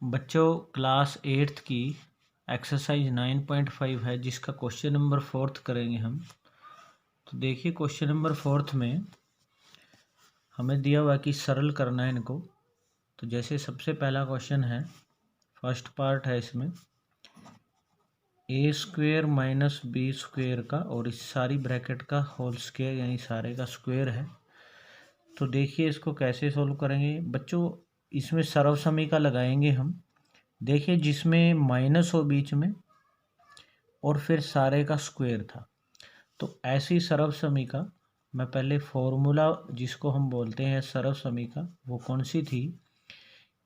बच्चों class 8th की exercise 9.5 है जिसका क्वेश्चन नंबर 4th करेंगे हम। तो देखिए क्वेश्चन नंबर 4th में हमें दिया हुआ कि सरल करना है इनको। तो जैसे सबसे पहला क्वेश्चन है, फर्स्ट पार्ट है इसमें ए स्क्वेयर माइनस बी स्क्वेयर का और इस सारी ब्रैकेट का होल स्क्वेयर यानी सारे का स्क्वेयर है। तो देखिए इसको कैसे सोल्व करेंगे बच्चों। इसमें सर्वसमीका लगाएंगे हम। देखिए जिसमें माइनस हो बीच में और फिर सारे का स्क्वायर था, तो ऐसी सर्वसमीका मैं पहले फॉर्मूला जिसको हम बोलते हैं सर्वसमीका वो कौन सी थी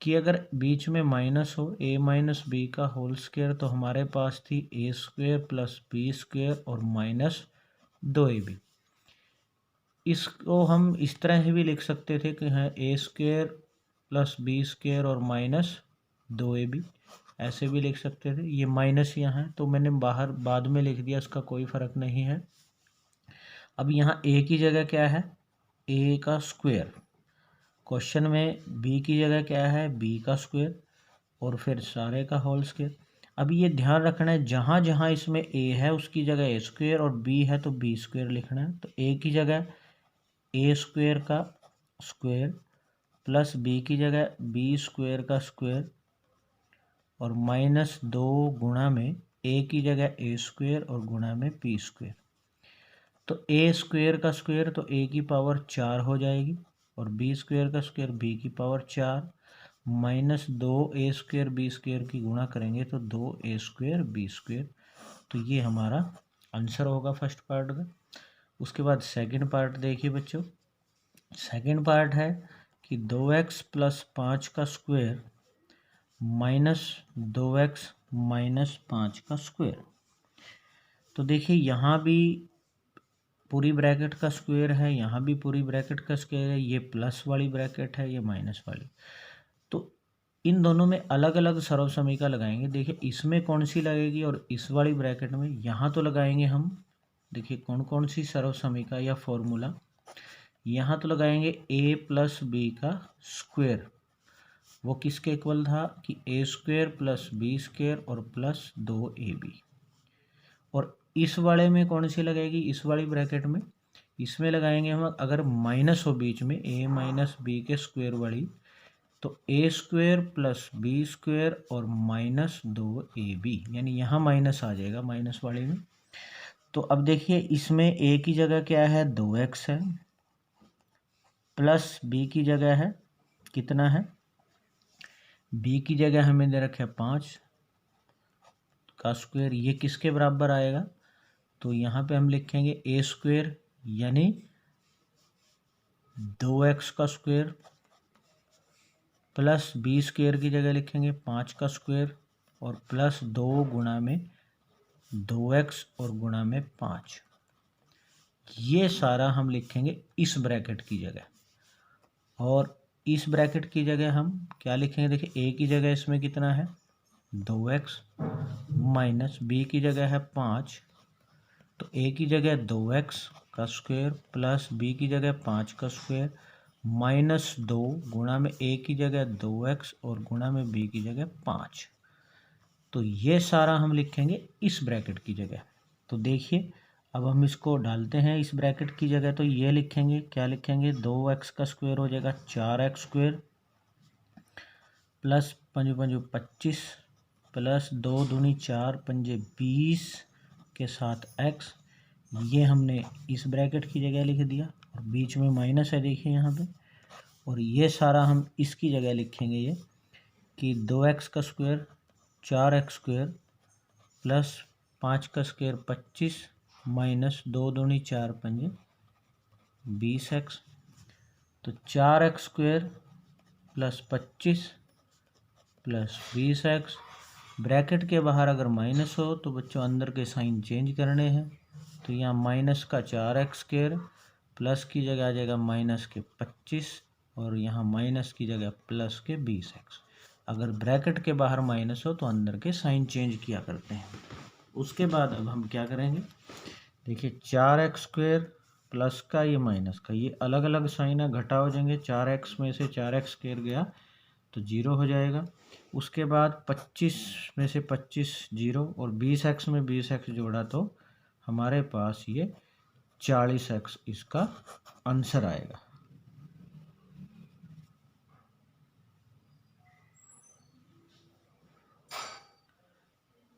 कि अगर बीच में माइनस हो ए माइनस बी का होल स्क्वायर तो हमारे पास थी ए स्क्वायर प्लस बी स्क्वायर और माइनस 2ab। इसको हम इस तरह से भी लिख सकते थे कि हाँ ए स्क्वायर प्लस बी स्क्वायर और माइनस 2ab, ऐसे भी लिख सकते थे। ये माइनस यहाँ है तो मैंने बाहर बाद में लिख दिया, इसका कोई फ़र्क नहीं है। अब यहाँ ए की जगह क्या है, ए का स्क्वायर। क्वेश्चन में बी की जगह क्या है, बी का स्क्वायर और फिर सारे का होल स्क्वायर। अब ये ध्यान रखना है जहाँ जहाँ इसमें ए है उसकी जगह ए स्क्वायर और बी है तो बी स्क्वायर लिखना है। तो ए की जगह ए स्क्वायर का स्क्वायर प्लस बी की जगह बी स्क्वायर का स्क्वायर और माइनस 2 गुणा में ए की जगह ए स्क्वायर और गुणा में पी स्क्वायर। तो ए स्क्वायर का स्क्वायर तो ए की पावर 4 हो जाएगी और बी स्क्वायर का स्क्वायर बी की पावर 4 माइनस 2 ए स्क्वायर बी स्क्वायर की गुणा करेंगे तो 2 ए स्क्वायर बी स्क्वायर। तो ये हमारा आंसर होगा फर्स्ट पार्ट का। उसके बाद सेकंड पार्ट देखिए बच्चों। सेकंड पार्ट है कि 2x प्लस 5 का स्क्वायर माइनस 2x माइनस 5 का स्क्वायर। तो देखिए यहाँ भी पूरी ब्रैकेट का स्क्वायर है, यहाँ भी पूरी ब्रैकेट का स्क्वायर है, ये प्लस वाली ब्रैकेट है, ये माइनस वाली। तो इन दोनों में अलग अलग सर्वसमीका लगाएंगे। देखिए इसमें कौन सी लगेगी और इस वाली ब्रैकेट में यहाँ तो लगाएंगे हम। देखिए कौन कौन सी सर्वसमीका या फॉर्मूला, यहाँ तो लगाएंगे a प्लस बी का स्क्वायर। वो किसके इक्वल था कि ए स्क्वायर प्लस बी स्क्वायर और प्लस 2ab। और इस वाले में कौन सी लगेगी, इस वाली ब्रैकेट में इसमें लगाएंगे हम अगर माइनस हो बीच में a माइनस बी के स्क्वायर वाली तो ए स्क्वायर प्लस बी स्क्वायर और माइनस 2ab, यानी यहाँ माइनस आ जाएगा माइनस वाले में। तो अब देखिए इसमें a की जगह क्या है 2x है प्लस b की जगह है कितना है, b की जगह हमें दे रखा है 5 का स्क्वायर। ये किसके बराबर आएगा, तो यहाँ पे हम लिखेंगे ए स्क्वायर यानी 2x का स्क्वायर प्लस बी स्क्वायर की जगह लिखेंगे 5 का स्क्वायर और प्लस 2 गुणा में 2x और गुणा में 5। ये सारा हम लिखेंगे इस ब्रैकेट की जगह और इस ब्रैकेट की जगह हम क्या लिखेंगे, देखिए a की जगह इसमें कितना है 2x माइनस बी की जगह है 5 तो a की जगह 2x का स्क्वायर प्लस बी की जगह 5 का स्क्वायर माइनस 2 गुणा में a की जगह 2x और गुणा में b की जगह 5। तो ये सारा हम लिखेंगे इस ब्रैकेट की जगह। तो देखिए अब हम इसको डालते हैं इस ब्रैकेट की जगह। तो ये लिखेंगे क्या लिखेंगे 2x का स्क्वायर हो जाएगा 4x स्क्वायर प्लस 5 5 25 प्लस 2 दूनी 4 पंजे 20 के साथ x। ये हमने इस ब्रैकेट की जगह लिख दिया और बीच में माइनस है देखिए यहाँ पे। और ये सारा हम इसकी जगह लिखेंगे ये कि 2x का स्क्वायर 4x स्क्वायर प्लस 5 का स्क्वायर 25 माइनस 2 दूनी 4 पंजे 20x। तो 4x square plus 25 plus 20x। Bracket के बाहर अगर माइनस हो तो बच्चों अंदर के साइन चेंज करने हैं। तो यहाँ माइनस का 4x स्क्वायर प्लस की जगह आ जाएगा माइनस के 25 और यहाँ माइनस की जगह प्लस के 20x। अगर ब्रैकेट के बाहर माइनस हो तो अंदर के साइन चेंज किया करते हैं। उसके बाद अब हम क्या करेंगे, देखिए 4x स्क्वायर प्लस का ये माइनस का ये अलग अलग साइन है, घटा हो जाएंगे। 4x में से 4x स्क्वायर गया तो 0 हो जाएगा। उसके बाद 25 में से 25 जीरो और 20x में 20x जोड़ा तो हमारे पास ये 40x इसका आंसर आएगा।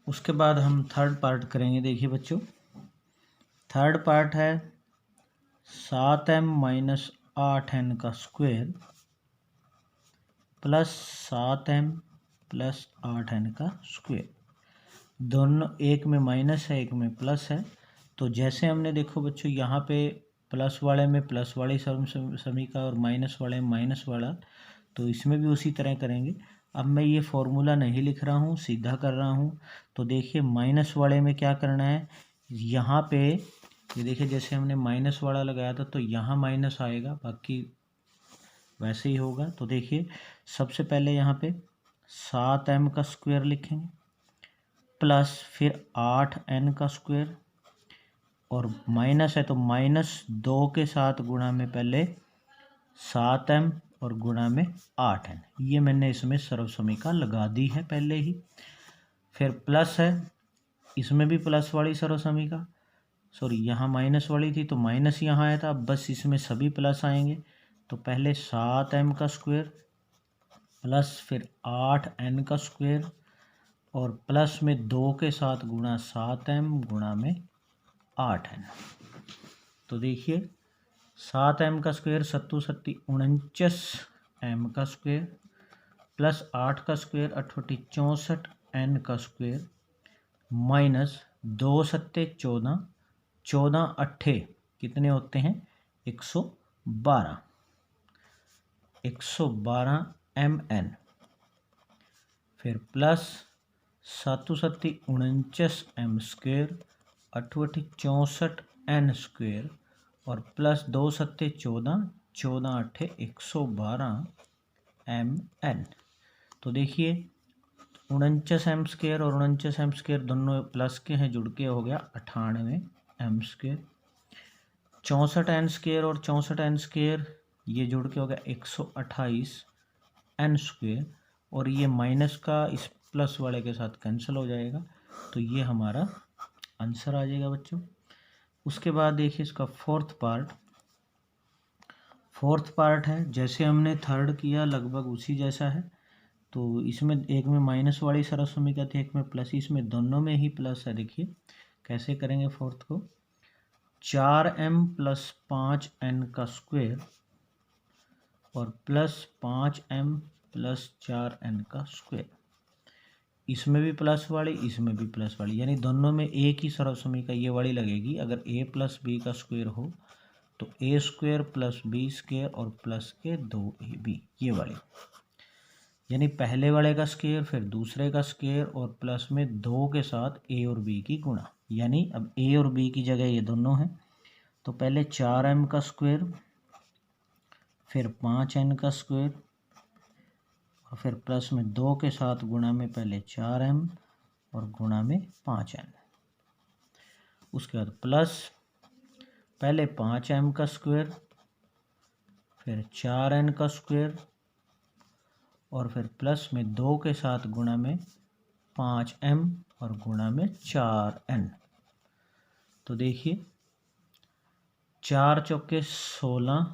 उसके बाद हम थर्ड पार्ट करेंगे। देखिए बच्चों, थर्ड पार्ट है 7m माइनस 8n का square plus 7m plus 8n का स्क्वायर। दोनों, एक में माइनस है एक में प्लस है। तो जैसे हमने देखो बच्चों यहाँ पे प्लस वाले में प्लस वाली समीका और माइनस वाले में माइनस वाला, तो इसमें भी उसी तरह करेंगे। अब मैं ये फॉर्मूला नहीं लिख रहा हूँ, सीधा कर रहा हूँ। तो देखिए माइनस वाले में क्या करना है, यहाँ पे ये देखिए जैसे हमने माइनस वाला लगाया था तो यहाँ माइनस आएगा, बाकी वैसे ही होगा। तो देखिए सबसे पहले यहाँ पे 7m का स्क्वायर लिखेंगे प्लस फिर 8n का स्क्वायर और माइनस है तो -2 के साथ गुणा में पहले 7m और गुणा में 8n। ये मैंने इसमें सर्व समीका लगा दी है पहले ही। फिर प्लस है, इसमें भी प्लस वाली सर्व समीका, सॉरी यहाँ माइनस वाली थी तो माइनस यहाँ आया था, बस इसमें सभी प्लस आएंगे। तो पहले 7m का स्क्वायर प्लस फिर 8n का स्क्वायर और प्लस में 2 के साथ गुणा 7m गुणा में 8n। तो देखिए 7m का स्क्वायर 7 सत्ती 49m का स्क्वायर प्लस 8 का स्क्वायर 8 64n का स्क्वायर माइनस 2 सत्ते 14, 14 अट्ठे कितने होते हैं 112, 112 mn। फिर plus 7 Satti 49 m square 8 64 n square और प्लस 2 सत्ते 14, 14 अट्ठे 112 mn। तो देखिए 49 m स्क्वायर और 49 m स्क्वायर दोनों प्लस के हैं, जुड़ के हो गया 98 m स्क्वायर। 64 n स्क्वायर और 64 n स्क्वायर ये जुड़ के हो गया 128 n स्क्वायर और ये माइनस का इस प्लस वाले के साथ कैंसिल हो जाएगा। तो ये हमारा आंसर आ जाएगा बच्चों। उसके बाद देखिए इसका फोर्थ पार्ट है, जैसे हमने थर्ड किया लगभग उसी जैसा है। तो इसमें एक में माइनस वाली सर्व समीका थी, एक में प्लस, इसमें दोनों में ही प्लस है। देखिए कैसे करेंगे फोर्थ को, 4m प्लस 5n का स्क्वायर और प्लस 5m प्लस 4n का स्क्वायर। इसमें भी प्लस वाली इसमें भी प्लस वाली, यानी दोनों में एक ही सर्व समीका ये वाली लगेगी। अगर a प्लस बी का स्क्वायर हो तो a square plus B square और प्लस के 2ab, ये वाली, यानी पहले वाले का स्क्वायर फिर दूसरे का स्क्वायर और प्लस में 2 के साथ a और b की गुणा। यानी अब a और b की जगह ये दोनों हैं, तो पहले 4m का स्क्वायर फिर 5n का स्क्वायर और फिर प्लस में 2 के साथ गुणा में पहले 4m और गुणा में 5n। उसके बाद प्लस पहले 5m का स्क्वायर फिर 4n का स्क्वायर और फिर प्लस में 2 के साथ गुणा में 5m और गुणा में 4n। तो देखिए 4 चौके 16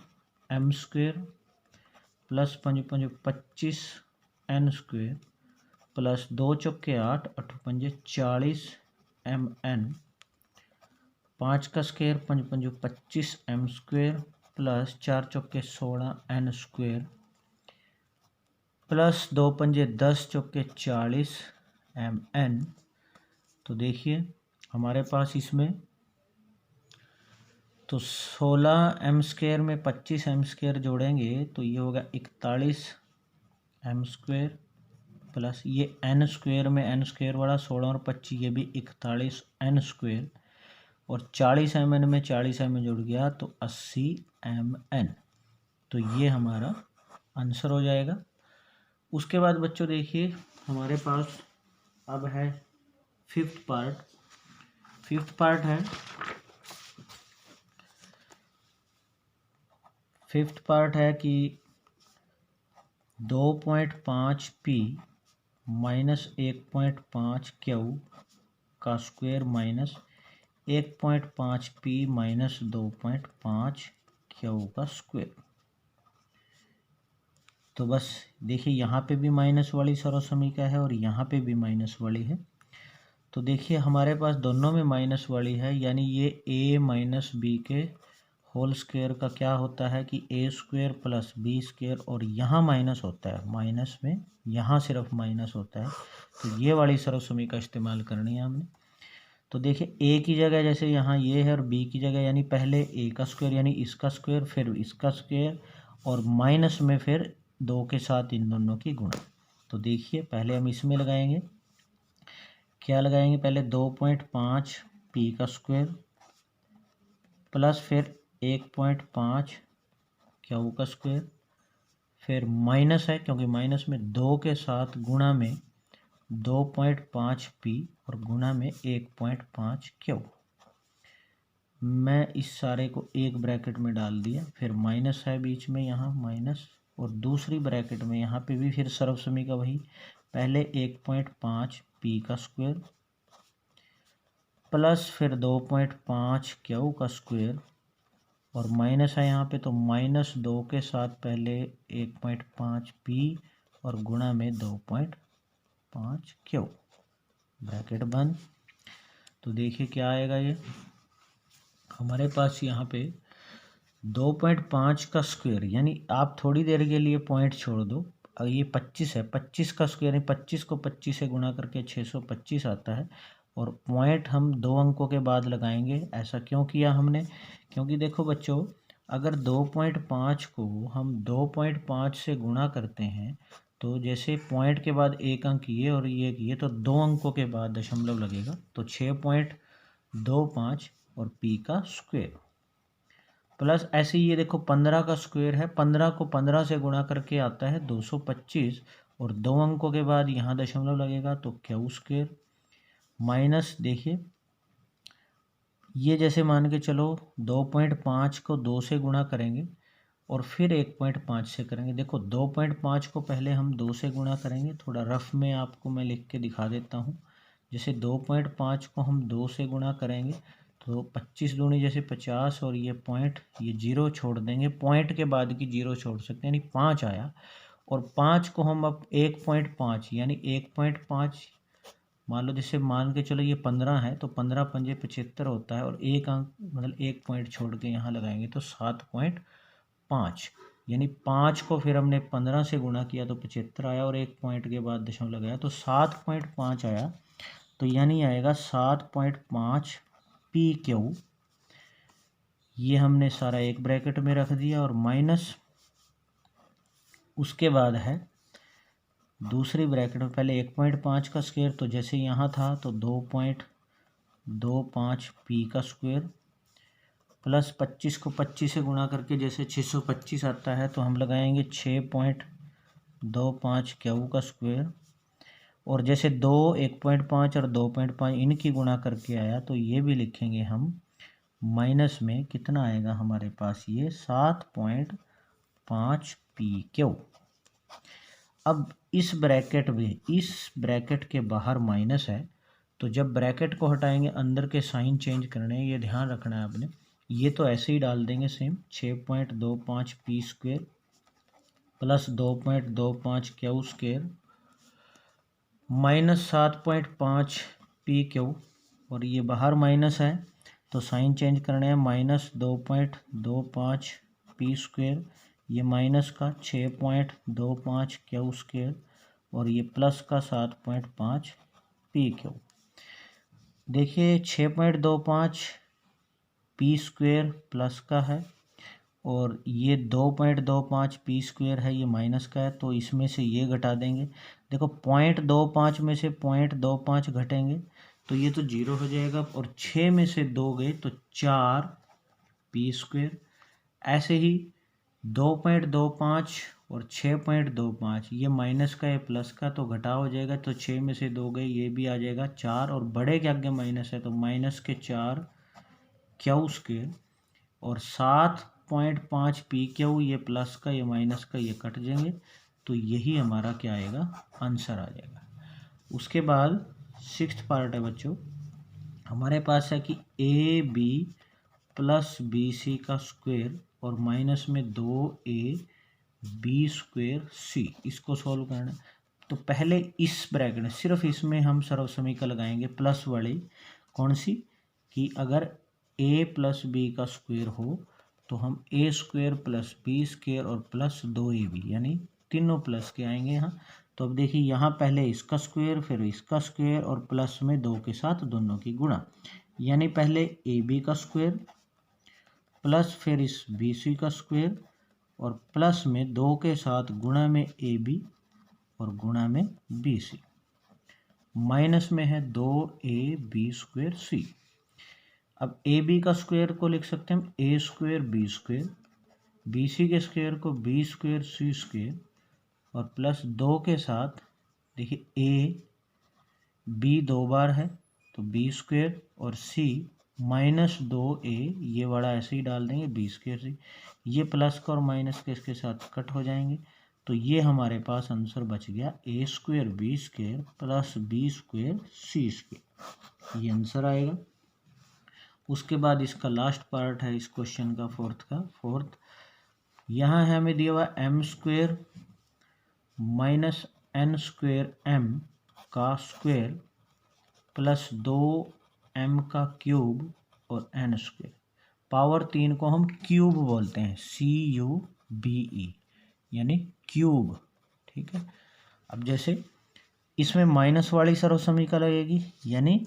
m square plus 5 5 25 n square plus 2 चौके 8 8 5 40 mn। 5 का स्क्वायर 5 5 25 m स्क्वायर प्लस 4 चौके 16 n स्क्वायर प्लस 2 पंजे 10 चौके 40 mn। तो देखिए हमारे पास इसमें तो 16 m स्क्वायर में 25 m स्क्वायर जोड़ेंगे तो ये होगा 41 m स्क्वायर प्लस ये n स्क्वायर में n स्क्वायर वाला 16 और 25 ये भी 41 n स्क्वायर और 40 mn में 40 mn जुड़ गया तो 80 mn। तो ये हमारा आंसर हो जाएगा। उसके बाद बच्चों देखिए हमारे पास अब है फिफ्थ पार्ट है कि 2.5p माइनस 1.5 क्यू का square minus 1.5 P minus 2.5 Q का स्क्वायर। तो बस देखिए यहाँ पे भी माइनस वाली सर्वसमीका है और यहाँ पे भी माइनस वाली है। तो देखिए हमारे पास दोनों में माइनस वाली है, यानी ये a माइनस बी के होल स्क्वायर का क्या होता है कि a square plus B square, और यहाँ माइनस होता है, माइनस में यहाँ सिर्फ माइनस होता है। तो ये वाली सर्वसमीका इस्तेमाल करनी है हमने। तो देखिए a की जगह जैसे यहाँ ये है और b की जगह यानी पहले a का स्क्वायर यानी इसका स्क्वायर, फिर इसका स्क्वायर, और माइनस में फिर 2 के साथ इन दोनों की गुणा। तो देखिए पहले हम इसमें लगाएंगे, क्या लगाएंगे, पहले 2.5 पी का स्क्वायर प्लस फिर 1.5 क्यू का स्क्वायर, फिर माइनस है क्योंकि माइनस में 2 के साथ गुणा में 2.5 पी और गुणा में 1.5 क्यू। मैं इस सारे को एक ब्रैकेट में डाल दिया, फिर माइनस है बीच में यहाँ माइनस, और दूसरी ब्रैकेट में यहाँ पे भी फिर सर्वसमीका वही, पहले 1.5 पी का स्क्वायर प्लस फिर 2.5 क्यू का स्क्वायर, और माइनस है यहाँ पे तो माइनस 2 के साथ पहले 1.5 पी और गुणा में 2.5 क्यू, ब्रैकेट बंद। तो देखिए क्या आएगा, ये हमारे पास यहाँ पे 2.5 का स्क्वायर, यानी आप थोड़ी देर के लिए पॉइंट छोड़ दो, अगर ये 25 है, 25 का स्क्वायर यानी 25 को 25 से गुणा करके 625 आता है, और पॉइंट हम 2 अंकों के बाद लगाएंगे। ऐसा क्यों किया हमने, क्योंकि देखो बच्चों, अगर 2.5 को हम 2.5 से गुणा करते हैं तो जैसे पॉइंट के बाद एक अंक ये और ये किए तो 2 अंकों के बाद दशमलव लगेगा, तो 6.25 और पी का स्क्वायर प्लस ऐसे ही ये देखो 15 का स्क्वायर है, 15 को 15 से गुणा करके आता है 225, और 2 अंकों के बाद यहाँ दशमलव लगेगा तो क्यू स्क्वायर माइनस, देखिए ये जैसे मान के चलो 2.5 को 2 से गुणा करेंगे और फिर 1.5 से करेंगे। देखो 2.5 को पहले हम 2 से गुणा करेंगे, थोड़ा रफ में आपको मैं लिख के दिखा देता हूँ। जैसे 2.5 को हम 2 से गुणा करेंगे तो 25 दूनी जैसे 50, और ये पॉइंट ये जीरो छोड़ देंगे, पॉइंट के बाद की जीरो छोड़ सकते हैं, यानी 5 आया। और 5 को हम अब 1.5 यानी 1.5 मान लो, जैसे मान के चलो ये 15 है तो 15 पंजे 75 होता है, और एक अंक मतलब एक पॉइंट छोड़ के यहाँ लगाएंगे तो 7.5, यानी 5 को फिर हमने 15 से गुणा किया तो 75 आया, और एक पॉइंट के बाद दशमलव लगाया तो 7.5 आया। तो यानी आएगा 7.5 पी क्यू। ये हमने सारा एक ब्रैकेट में रख दिया, और माइनस उसके बाद है दूसरी ब्रैकेट में पहले 1.5 का स्क्वायर, तो जैसे यहाँ था तो 2.25 पी का स्क्वायर प्लस 25 को 25 से गुणा करके जैसे 625 आता है तो हम लगाएंगे 6.25 क्यू का स्क्वायर, और जैसे 1.5 और 2.5 इनकी गुणा करके आया तो ये भी लिखेंगे हम, माइनस में कितना आएगा हमारे पास, ये 7.5 पी क्यू। अब इस ब्रैकेट के बाहर माइनस है, तो जब ब्रैकेट को हटाएंगे अंदर के साइन चेंज करने हैं, ये ध्यान रखना है आपने। ये तो ऐसे ही डाल देंगे same, 6.25 P square plus 2.25 Q square minus 7.5 P Q, और ये बाहर माइनस है तो साइन चेंज करने हैं, माइनस 2.25 पी स्क्वायर, ये माइनस का 6.25 क्यू स्क्वायर, और ये प्लस का 7.5 पी क्यू। देखिए 6.25 पी स्क्वायर प्लस का है, और ये 2.25 पी स्क्वायर है, ये माइनस का है, तो इसमें से ये घटा देंगे। देखो 0.25 में से 0.25 घटेंगे तो ये तो जीरो हो जाएगा, और 6 में से 2 गए तो 4 पी स्क्वायर। ऐसे ही 2.25 और 6.25, ये माइनस का है प्लस का तो घटा हो जाएगा, तो 6 में से 2 गए, ये भी आ जाएगा 4, और बड़े के आगे माइनस है तो माइनस के 4 क्यू स्क्वायर, और 7.5 पी क्यू, ये प्लस का ये माइनस का ये कट जाएंगे, तो यही हमारा क्या आएगा, आंसर आ जाएगा। उसके बाद सिक्स्थ पार्ट है बच्चों, हमारे पास है कि A B plus B C का स्क्वायर और माइनस में 2a बी स्क्वायर सी, इसको सॉल्व करना है। तो पहले इस ब्रैकेट सिर्फ इसमें हम सर्व समीकरण लगाएंगे प्लस वाली, कौन सी, कि अगर a प्लस बी का स्क्वायर हो तो हम a square plus B square और प्लस 2ab, यानी तीनों प्लस के आएंगे यहाँ। तो अब देखिए यहाँ पहले इसका स्क्वायर फिर इसका स्क्वायर और प्लस में 2 के साथ दोनों की गुणा, यानी पहले ए बी का स्क्वायर प्लस फिर इस बी सी का स्क्वायर और प्लस में 2 के साथ गुणा में ए बी और गुणा में बी सी, माइनस में है 2ab स्क्वायर सी। अब ए बी का स्क्वायर को लिख सकते हैं हम A square B square, B C के स्क्वायर को बी स्क्वायर सी स्क्वायर और प्लस 2 के साथ, देखिए ए बी 2 बार है तो बी स्क्वायर और सी माइनस 2a, ये वाला ऐसे ही डाल देंगे बी स्क्वायर सी, ये प्लस का और माइनस के इसके साथ कट हो जाएंगे। तो ये हमारे पास आंसर बच गया A square B square plus B square C square, ये आंसर आएगा। उसके बाद इसका लास्ट पार्ट है इस क्वेश्चन का, फोर्थ यहाँ है हमें दिया हुआ M square minus N square M का स्क्वायर प्लस 2m का क्यूब और n स्क्वायर, पावर 3 को हम क्यूब बोलते हैं, CUBE, यानी क्यूब, ठीक है। अब जैसे इसमें माइनस वाली सर्व समीकरण लगेगी, यानी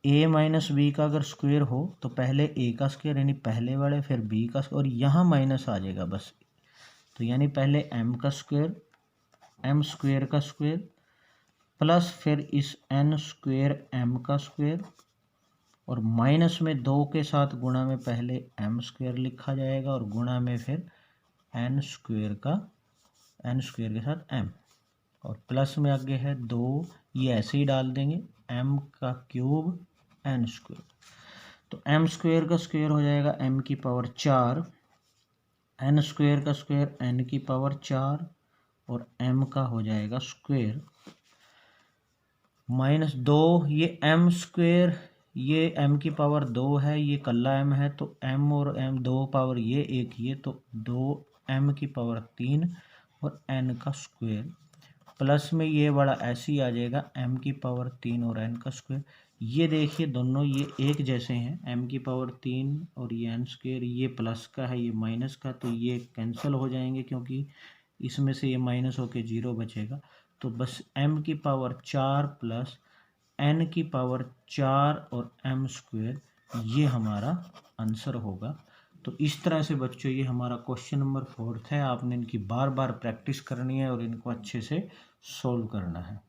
a माइनस बी का अगर स्क्वायर हो तो पहले a का स्क्वायर यानी पहले वाले, फिर b का और यहाँ माइनस आ जाएगा बस, तो यानी पहले m का स्क्वायर, m स्क्वायर का स्क्वायर प्लस फिर इस n स्क्वायर m का स्क्वायर और माइनस में 2 के साथ गुणा में पहले m स्क्वायर लिखा जाएगा और गुणा में फिर n स्क्वायर के साथ m और प्लस में आगे है 2, ये ऐसे ही डाल देंगे m का क्यूब n स्क्वायर, तो m स्क्वायर का स्क्वायर हो जाएगा m की पावर 4, n स्क्वायर का स्क्वायर n की पावर 4 और m का हो जाएगा स्क्वायर माइनस 2, ये m स्क्वायर, ये m की पावर 2 है, ये कल्ला m है तो m और m 2 पावर ये एक, ये तो 2m की पावर 3 और n का स्क्वायर प्लस में ये बड़ा ऐसे ही आ जाएगा m की पावर 3 और n का स्क्वायर। ये देखिए दोनों ये एक जैसे हैं, m की पावर 3 और ये n स्क्वायर, ये प्लस का है ये माइनस का, तो ये कैंसिल हो जाएंगे क्योंकि इसमें से ये माइनस होके 0 बचेगा। तो बस m की पावर 4 प्लस n की पावर 4 और m स्क्वायर, ये हमारा आंसर होगा। तो इस तरह से बच्चों ये हमारा क्वेश्चन नंबर 4 है, आपने इनकी बार बार प्रैक्टिस करनी है और इनको अच्छे से सॉल्व करना है।